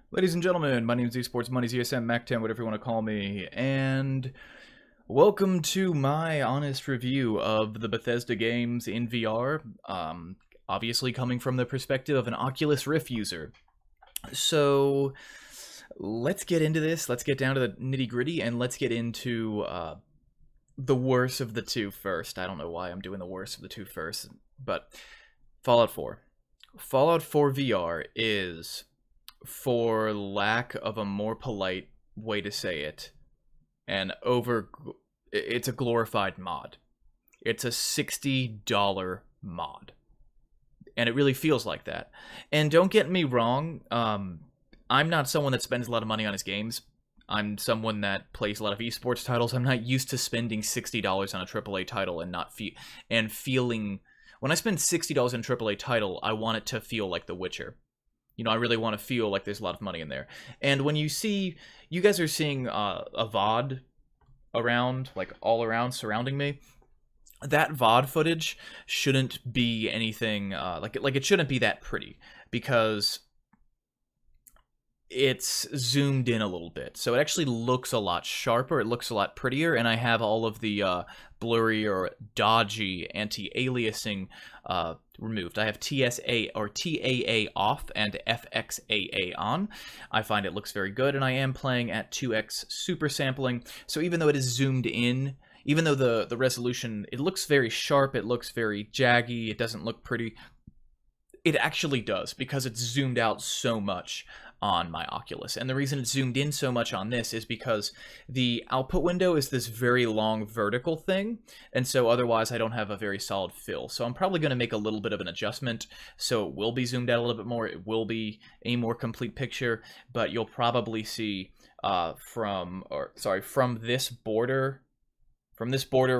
Ladies and gentlemen, my name is Esports Money, ZSM, Mac10, whatever you want to call me, and welcome to my honest review of the Bethesda games in VR, obviously coming from the perspective of an Oculus Rift user. So, let's get into this, let's get down to the nitty-gritty, and let's get into the worst of the two first. I don't know why I'm doing the worst of the two first, but Fallout 4. Fallout 4 VR is, for lack of a more polite way to say it, it's a glorified mod. It's a $60 mod. And it really feels like that. And don't get me wrong, I'm not someone that spends a lot of money on his games. I'm someone that plays a lot of esports titles. I'm not used to spending $60 on a AAA title and feeling... When I spend $60 on a AAA title, I want it to feel like The Witcher. You know, I really want to feel like there's a lot of money in there. And when you guys are seeing a VOD around, like all around surrounding me, that VOD footage shouldn't be anything, like it shouldn't be that pretty, because it's zoomed in a little bit. So it actually looks a lot sharper, it looks a lot prettier, and I have all of the blurry or dodgy anti-aliasing removed. I have TSA or TAA off and FXAA on. I find it looks very good, and I am playing at 2x super sampling, so even though it is zoomed in, even though the resolution, it looks very sharp, it looks very jaggy, it doesn't look pretty, it actually does, because it's zoomed out so much on my Oculus. And the reason it's zoomed in so much on this is because the output window is this very long vertical thing, and so otherwise I don't have a very solid fill. So I'm probably going to make a little bit of an adjustment, so it will be zoomed out a little bit more, it will be a more complete picture, but you'll probably see from this border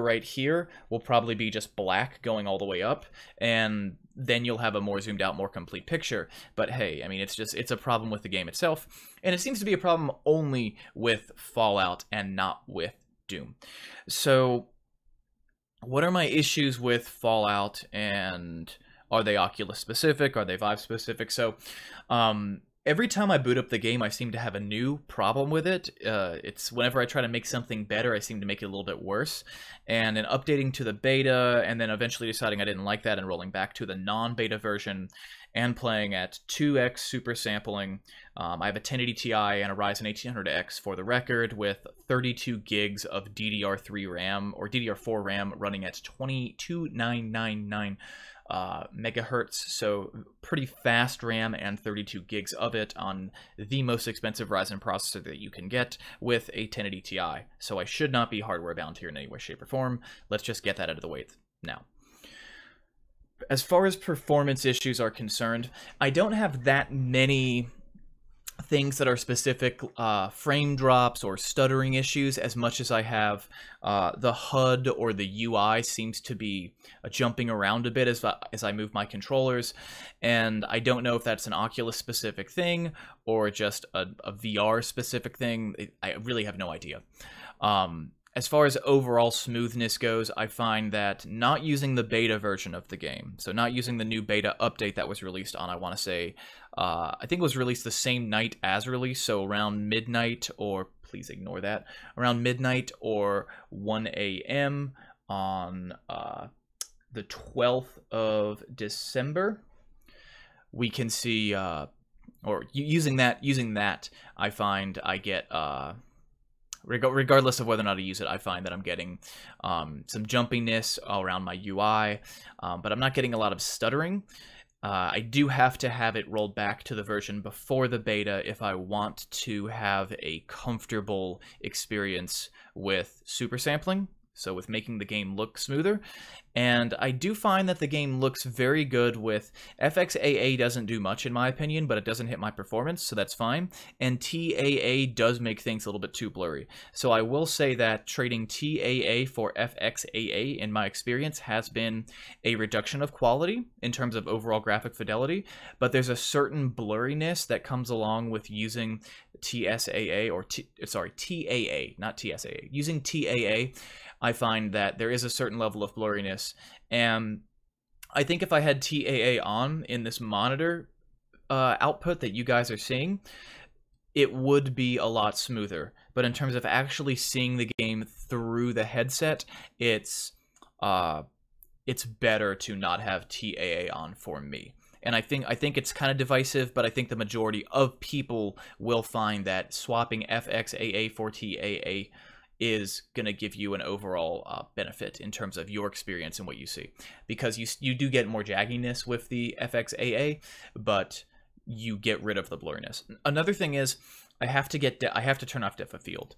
right here will probably be just black going all the way up, and then you'll have a more zoomed out, more complete picture. But hey, I mean, it's a problem with the game itself, and it seems to be a problem only with Fallout and not with Doom. So what are my issues with Fallout, and are they Oculus specific? Are they Vive specific? So every time I boot up the game, I seem to have a new problem with it. It's whenever I try to make something better, I seem to make it a little bit worse. And in updating to the beta, and then eventually deciding I didn't like that and rolling back to the non-beta version, and playing at 2x super sampling, I have a 1080 Ti and a Ryzen 1800X for the record, with 32 gigs of DDR3 RAM, or DDR4 RAM, running at 22999 megahertz, so pretty fast RAM, and 32 gigs of it on the most expensive Ryzen processor that you can get with a 1080 Ti. So I should not be hardware bound here in any way, shape, or form. Let's just get that out of the way now. As far as performance issues are concerned, I don't have that many things that are specific frame drops or stuttering issues as much as I have the HUD or the UI seems to be jumping around a bit as I move my controllers, and I don't know if that's an Oculus specific thing or just a VR specific thing. I really have no idea. As far as overall smoothness goes, I find that not using the beta version of the game, so not using the new beta update that was released on, I want to say, I think it was released the same night as release, so around midnight, or please ignore that, around midnight or 1 a.m. on the 12th of December, we can see, or using that, I find I get... regardless of whether or not I use it, I find that I'm getting some jumpiness around my UI, but I'm not getting a lot of stuttering. I do have to have it rolled back to the version before the beta if I want to have a comfortable experience with super sampling, so with making the game look smoother. And I do find that the game looks very good with FXAA. Doesn't do much in my opinion, but it doesn't hit my performance, so that's fine. And TAA does make things a little bit too blurry. So I will say that trading TAA for FXAA in my experience has been a reduction of quality in terms of overall graphic fidelity, but there's a certain blurriness that comes along with using TSAA, or TAA, not TSAA. Using TAA, I find that there is a certain level of blurriness, and I think if I had TAA on in this monitor output that you guys are seeing, it would be a lot smoother. But in terms of actually seeing the game through the headset, it's better to not have TAA on for me. And I think it's kind of divisive, but I think the majority of people will find that swapping FXAA for TAA is going to give you an overall benefit in terms of your experience and what you see. Because you do get more jagginess with the FXAA, but you get rid of the blurriness. Another thing is, I have to turn off depth of field.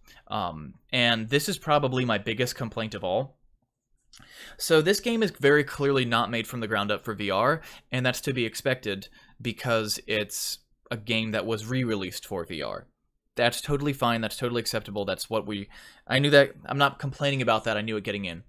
And this is probably my biggest complaint of all. So this game is very clearly not made from the ground up for VR, and that's to be expected because it's a game that was re-released for VR. That's totally fine, that's totally acceptable, I knew that, I'm not complaining about that, I knew it getting in.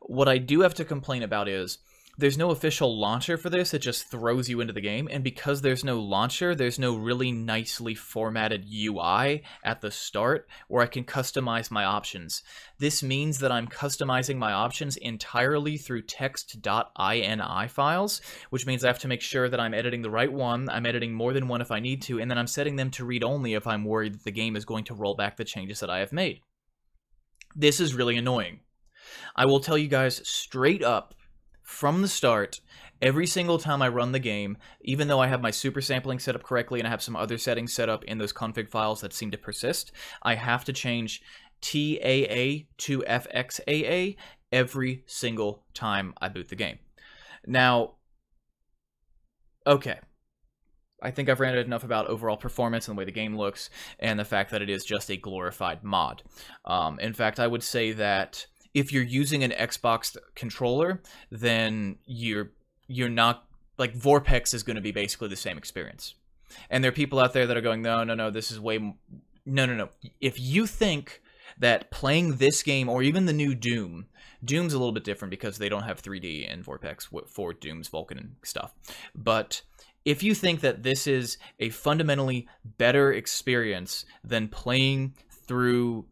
What I do have to complain about is, there's no official launcher for this, it just throws you into the game, and because there's no launcher, there's no really nicely formatted UI at the start where I can customize my options. This means that I'm customizing my options entirely through text.ini files, which means I have to make sure that I'm editing the right one, I'm editing more than one if I need to, and then I'm setting them to read only if I'm worried that the game is going to roll back the changes that I have made. This is really annoying. I will tell you guys straight up, from the start, every single time I run the game, even though I have my super sampling set up correctly and I have some other settings set up in those config files that seem to persist, I have to change TAA to FXAA every single time I boot the game. Now, okay, I think I've ranted enough about overall performance and the way the game looks and the fact that it is just a glorified mod. In fact, I would say that if you're using an Xbox controller, then you're not, like, Vorpex is going to be basically the same experience. And there are people out there that are going, no, this is way... No. If you think that playing this game, or even the new Doom's a little bit different because they don't have 3D in Vorpex for Doom's Vulkan and stuff. But if you think that this is a fundamentally better experience than playing through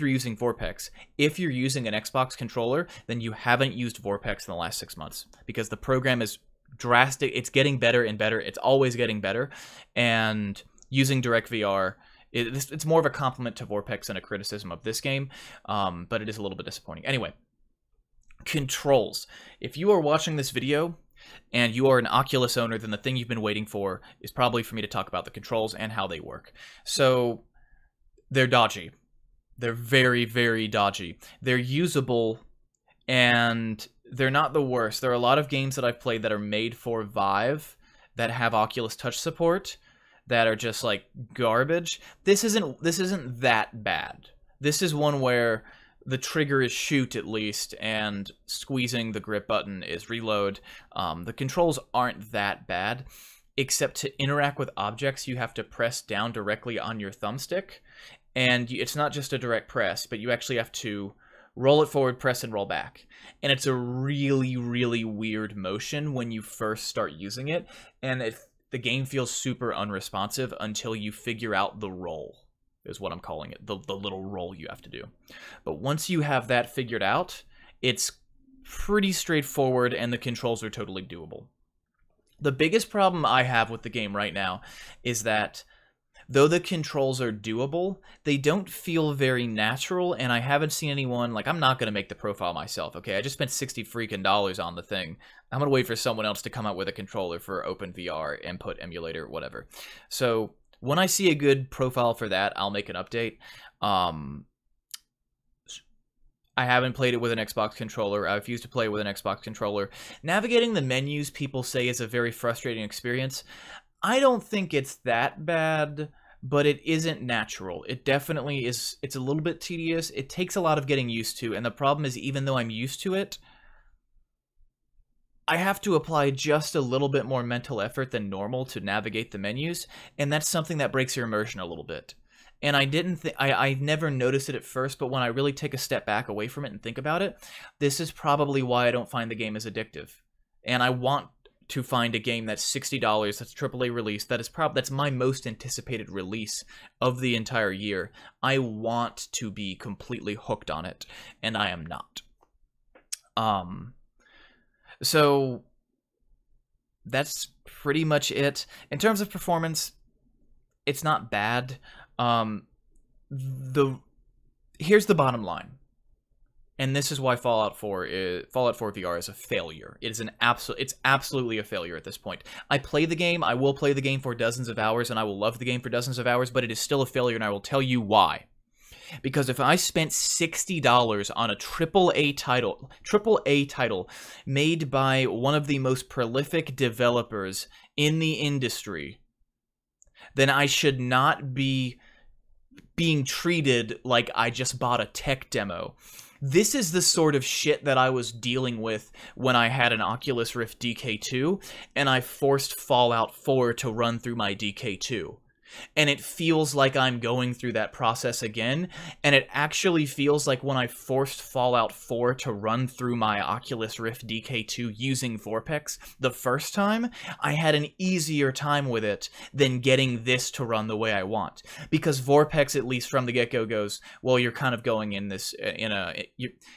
using Vorpex, if you're using an Xbox controller, then you haven't used Vorpex in the last 6 months, because the program is drastic. It's getting better and better. It's always getting better, and using DirectVR, it's more of a compliment to Vorpex than a criticism of this game, but it is a little bit disappointing. Anyway, controls. If you are watching this video and you are an Oculus owner, then the thing you've been waiting for is probably for me to talk about the controls and how they work. So they're dodgy. They're very, very dodgy. They're usable, and they're not the worst. There are a lot of games that I've played that are made for Vive that have Oculus Touch support that are just like garbage. This isn't that bad. This is one where the trigger is shoot at least, and squeezing the grip button is reload. The controls aren't that bad, except to interact with objects, you have to press down directly on your thumbstick. And it's not just a direct press, but you actually have to roll it forward, press, and roll back. And it's a really, really weird motion when you first start using it. And the game feels super unresponsive until you figure out the roll, is what I'm calling it. The little roll you have to do. But once you have that figured out, it's pretty straightforward, and the controls are totally doable. The biggest problem I have with the game right now is that though the controls are doable, they don't feel very natural, and I haven't seen anyone, like, I'm not going to make the profile myself, okay? I just spent $60 freaking on the thing. I'm going to wait for someone else to come out with a controller for OpenVR, input, emulator, whatever. So when I see a good profile for that, I'll make an update. I haven't played it with an Xbox controller. I refuse to play with an Xbox controller. Navigating the menus, people say, is a very frustrating experience. I don't think it's that bad, but it isn't natural. It definitely is. It's a little bit tedious. It takes a lot of getting used to, and the problem is, even though I'm used to it, I have to apply just a little bit more mental effort than normal to navigate the menus, and that's something that breaks your immersion a little bit. And I never noticed it at first, but when I really take a step back away from it and think about it, this is probably why I don't find the game as addictive. And I want to find a game that's $60, that's AAA release, that's my most anticipated release of the entire year. I want to be completely hooked on it, and I am not. So that's pretty much it. In terms of performance, it's not bad. The Here's the bottom line. And this is why Fallout 4 VR is a failure. It's absolutely a failure at this point. I play the game, I will play the game for dozens of hours, and I will love the game for dozens of hours, but it is still a failure, and I will tell you why. Because if I spent $60 on a AAA title made by one of the most prolific developers in the industry, then I should not be being treated like I just bought a tech demo. This is the sort of shit that I was dealing with when I had an Oculus Rift DK2 and I forced Fallout 4 to run through my DK2. And it feels like I'm going through that process again, and it actually feels like when I forced Fallout 4 to run through my Oculus Rift DK2 using Vorpex the first time, I had an easier time with it than getting this to run the way I want. Because Vorpex, at least from the get-go, goes, well, you're kind of going in this,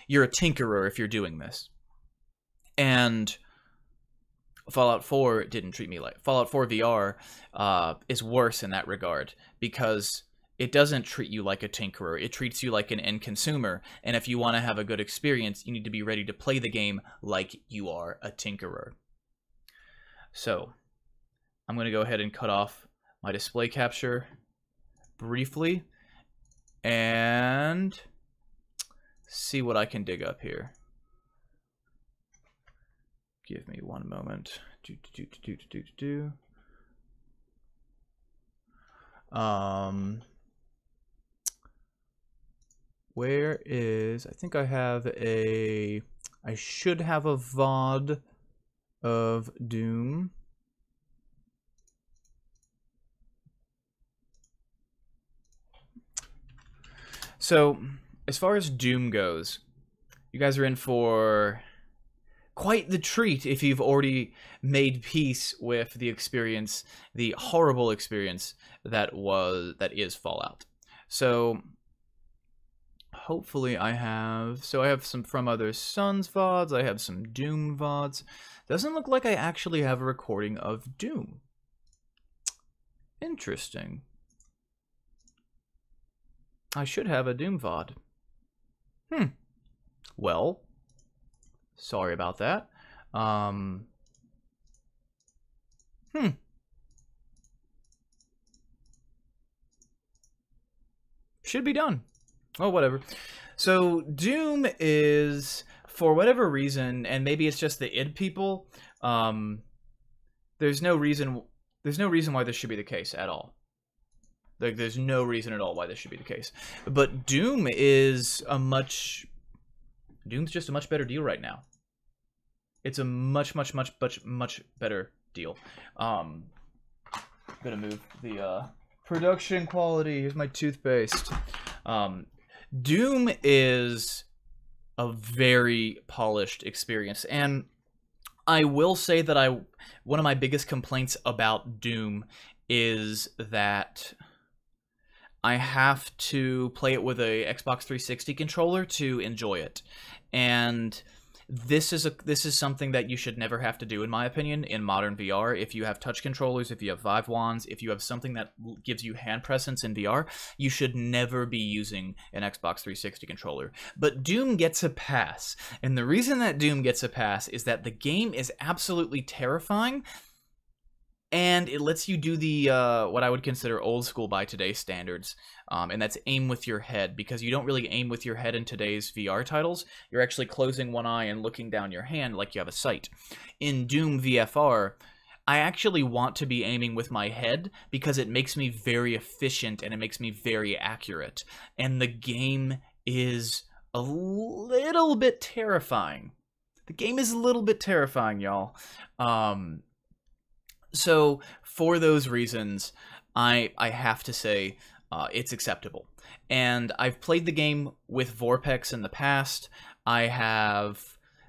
you're a tinkerer if you're doing this. And Fallout 4 didn't treat me like... Fallout 4 VR is worse in that regard, because it doesn't treat you like a tinkerer. It treats you like an end consumer, and if you want to have a good experience, you need to be ready to play the game like you are a tinkerer. So, I'm going to go ahead and cut off my display capture briefly, and see what I can dig up here. Give me one moment. Where is... I think I have a... I should have a VOD of Doom. So, as far as Doom goes, you guys are in for quite the treat if you've already made peace with the experience, the horrible experience that is Fallout. So hopefully I have some From Other Suns VODs, I have some Doom VODs. Doesn't look like I actually have a recording of Doom. Interesting. I should have a Doom VOD. Well, sorry about that. Should be done. Oh, whatever. So, Doom is, for whatever reason, and maybe it's just the id people, there's no reason why this should be the case at all. Like, there's no reason at all why this should be the case. But Doom is Doom's just a much better deal right now. It's a much better deal. I'm gonna move the production quality. Here's my toothpaste. Doom is a very polished experience, and I will say that one of my biggest complaints about Doom is that I have to play it with a Xbox 360 controller to enjoy it. And this is something that you should never have to do, in my opinion, in modern VR. If you have touch controllers, if you have Vive wands, if you have something that gives you hand presence in VR, you should never be using an Xbox 360 controller. But Doom gets a pass. And the reason that Doom gets a pass is that the game is absolutely terrifying, and it lets you do the what I would consider old school by today's standards, and that's aim with your head, because you don't really aim with your head in today's VR titles. You're actually closing one eye and looking down your hand like you have a sight. In Doom VFR, I actually want to be aiming with my head because it makes me very efficient and it makes me very accurate. And the game is a little bit terrifying. The game is a little bit terrifying, y'all. So, for those reasons, I have to say it's acceptable. And I've played the game with Vorpex in the past. I have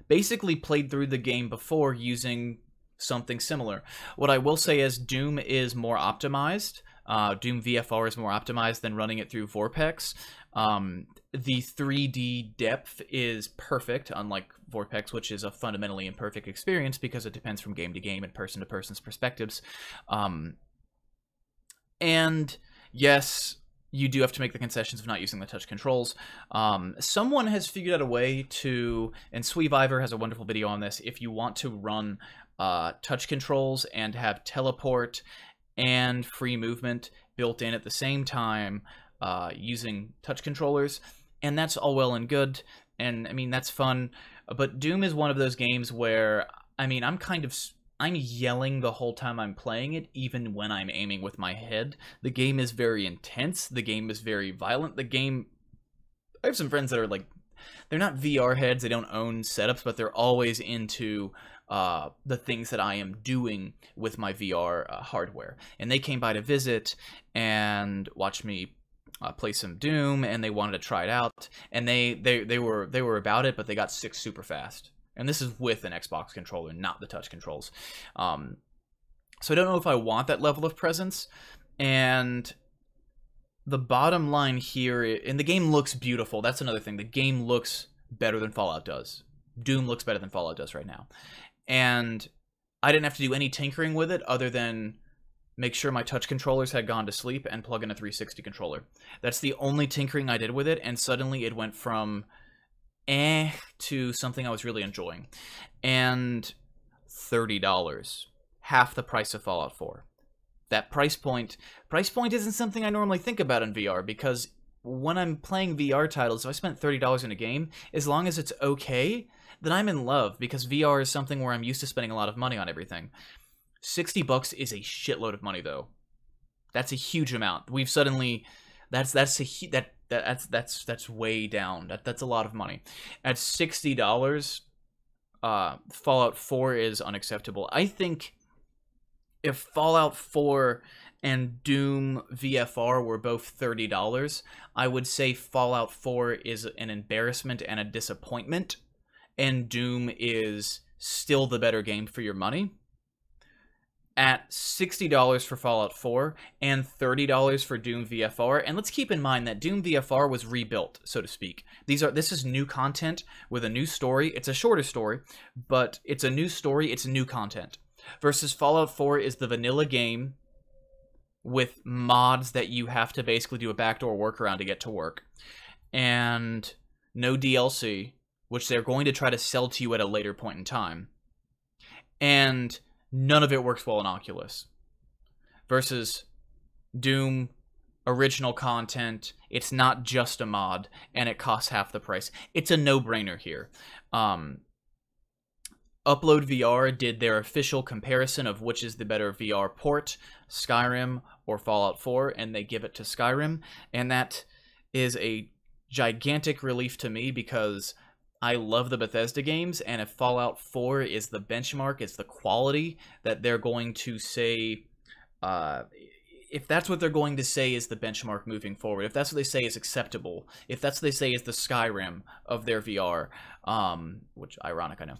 basically played through the game before using something similar. What I will say is Doom is more optimized. Doom VFR is more optimized than running it through Vorpex. The 3D depth is perfect, unlike Vorpex, which is a fundamentally imperfect experience because it depends from game to game and person to person's perspectives. And yes, you do have to make the concessions of not using the touch controls. Someone has figured out a way to, and Sweeviver has a wonderful video on this, if you want to run touch controls and have teleport and free movement built in at the same time using touch controllers, and that's all well and good, and I mean, that's fun, but Doom is one of those games where, I mean, I'm yelling the whole time I'm playing it, even when I'm aiming with my head. The game is very intense. The game is very violent. I have some friends that are like, they're not VR heads. They don't own setups, but they're always into the things that I am doing with my VR hardware. And they came by to visit and watch me play some Doom, and they wanted to try it out. And they were about it, but they got sick super fast. And this is with an Xbox controller, not the touch controls. So I don't know if I want that level of presence. And the bottom line here, and the game looks beautiful. That's another thing. The game looks better than Fallout does. Doom looks better than Fallout does right now. And I didn't have to do any tinkering with it other than make sure my touch controllers had gone to sleep and plug in a 360 controller. That's the only tinkering I did with it, and suddenly it went from to something I was really enjoying. And $30, half the price of Fallout 4. That price point isn't something I normally think about in VR, because when I'm playing VR titles, if I spent $30 in a game, as long as it's okay, then I'm in love, because VR is something where I'm used to spending a lot of money on everything. $60 is a shitload of money, though. That's a huge amount. We've suddenly, that's way down. That's a lot of money. At $60, Fallout 4 is unacceptable. I think if Fallout 4 and Doom VFR were both $30, I would say Fallout 4 is an embarrassment and a disappointment, and Doom is still the better game for your money. At $60 for Fallout 4 and $30 for Doom VFR, and let's keep in mind that Doom VFR was rebuilt, so to speak. This is new content with a new story. It's a shorter story, but it's a new story, it's new content. Versus Fallout 4 is the vanilla game with mods that you have to basically do a backdoor workaround to get to work. And no DLC, which they're going to try to sell to you at a later point in time. And none of it works well in Oculus. Versus Doom, original content, it's not just a mod, and it costs half the price. It's a no-brainer here. Upload VR did their official comparison of which is the better VR port, Skyrim or Fallout 4, and they give it to Skyrim, and that is a gigantic relief to me, because I love the Bethesda games, and if Fallout 4 is the benchmark, it's the quality that they're going to say, if that's what they're going to say is the benchmark moving forward, if that's what they say is acceptable, if that's what they say is the Skyrim of their VR, which, ironic, I know,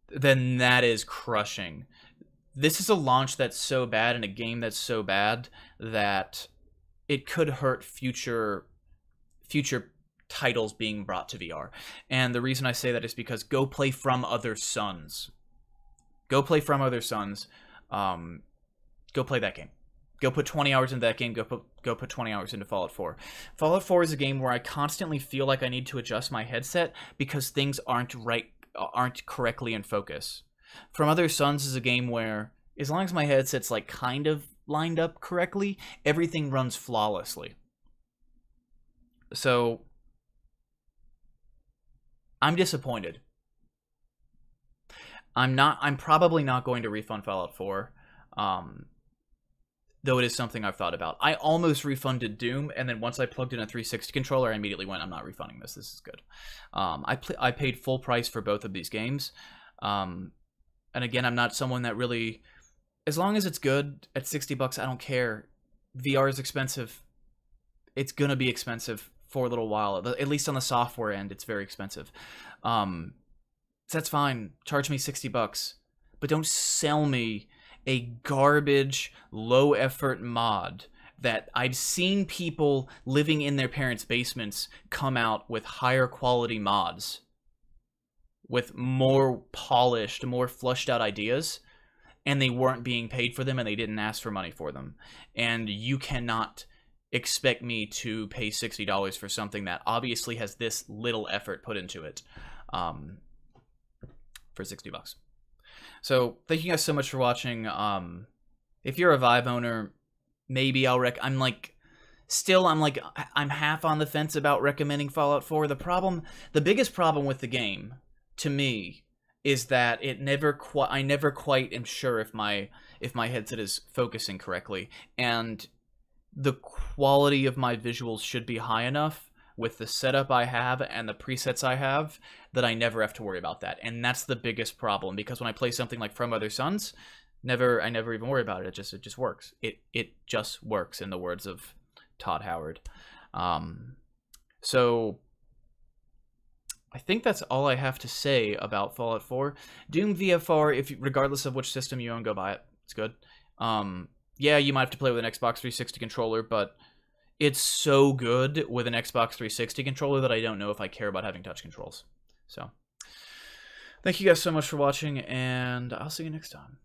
then that is crushing. This is a launch that's so bad and a game that's so bad that it could hurt future titles being brought to VR. And the reason I say that is because go play From Other Suns. Go play From Other Suns. Go play that game. Go put 20 hours into that game. Go put 20 hours into Fallout 4. Fallout 4 is a game where I constantly feel like I need to adjust my headset because things aren't correctly in focus. From Other Suns is a game where, as long as my headset's like kind of lined up correctly, everything runs flawlessly. So I'm disappointed. I'm probably not going to refund Fallout 4. Though it is something I've thought about. I almost refunded Doom, and then once I plugged in a 360 controller, I immediately went, I'm not refunding this. This is good. I paid full price for both of these games. And again, I'm not someone that really, as long as it's good at $60, I don't care. VR is expensive. It's gonna be expensive for a little while. At least on the software end, it's very expensive. So that's fine. Charge me $60, but don't sell me a garbage, low-effort mod that I've seen people living in their parents' basements come out with higher quality mods, with more polished, more flushed out ideas. and they weren't being paid for them, and they didn't ask for money for them. And you cannot expect me to pay $60 for something that obviously has this little effort put into it, for $60. So thank you guys so much for watching. If you're a Vive owner, maybe I'll I'm half on the fence about recommending Fallout 4. The biggest problem with the game, to me, is that I never quite am sure if my headset is focusing correctly, and the quality of my visuals should be high enough with the setup I have and the presets I have that I never have to worry about that. And that's the biggest problem, because when I play something like From Other Suns, I never even worry about it. It just works. It just works, in the words of Todd Howard. So I think that's all I have to say about Fallout 4. Doom VFR, regardless of which system you own, go buy it. It's good. Yeah, you might have to play with an Xbox 360 controller, but it's so good with an Xbox 360 controller that I don't know if I care about having touch controls. So, thank you guys so much for watching, and I'll see you next time.